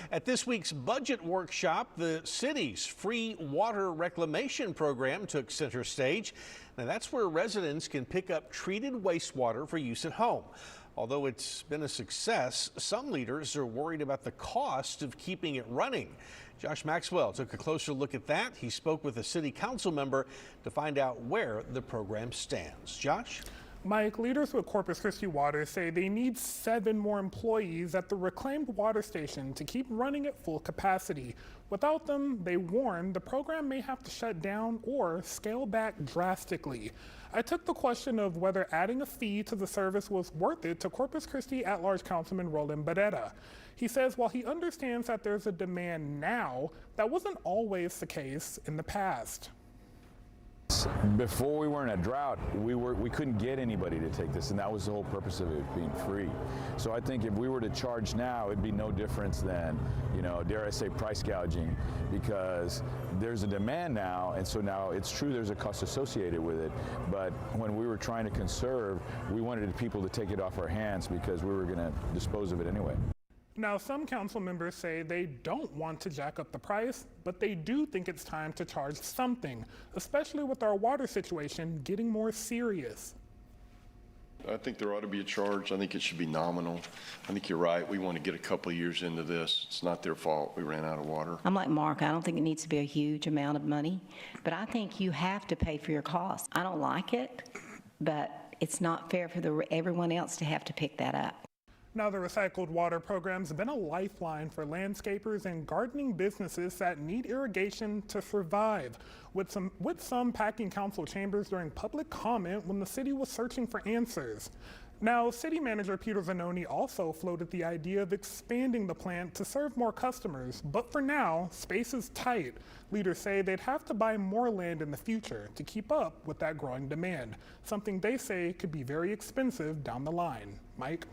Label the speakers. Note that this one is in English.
Speaker 1: At this week's budget workshop, the city's free water reclamation program took center stage. Now that's where residents can pick up treated wastewater for use at home. Although it's been a success, some leaders are worried about the cost of keeping it running. Josh Maxwell took a closer look at that. He spoke with a city council member to find out where the program stands. Josh?
Speaker 2: Mike, leaders with Corpus Christi Water say they need 7 more employees at the reclaimed water station to keep running at full capacity. Without them, they warn the program may have to shut down or scale back drastically. I took the question of whether adding a fee to the service was worth it to Corpus Christi at-large Councilman Roland Barrera. He says while he understands that there's a demand now, that wasn't always the case in the past.
Speaker 3: Before we were in a drought, we couldn't get anybody to take this, and that was the whole purpose of it being free. So I think if we were to charge now, it'd be no difference than, dare I say, price gouging, because there's a demand now, and so now it's true there's a cost associated with it, but when we were trying to conserve, we wanted people to take it off our hands because we were going to dispose of it anyway.
Speaker 2: Now, some council members say they don't want to jack up the price, but they do think it's time to charge something, especially with our water situation getting more serious.
Speaker 4: I think there ought to be a charge. I think it should be nominal. I think you're right. We want to get a couple of years into this. It's not their fault we ran out of water.
Speaker 5: I'm like Mark. I don't think it needs to be a huge amount of money, but I think you have to pay for your costs. I don't like it, but it's not fair for everyone else to have to pick that up.
Speaker 2: Now, the recycled water program's been a lifeline for landscapers and gardening businesses that need irrigation to survive, with some packing council chambers during public comment when the city was searching for answers. Now, City Manager Peter Zanoni also floated the idea of expanding the plant to serve more customers, but for now, space is tight. Leaders say they'd have to buy more land in the future to keep up with that growing demand, something they say could be very expensive down the line. Mike?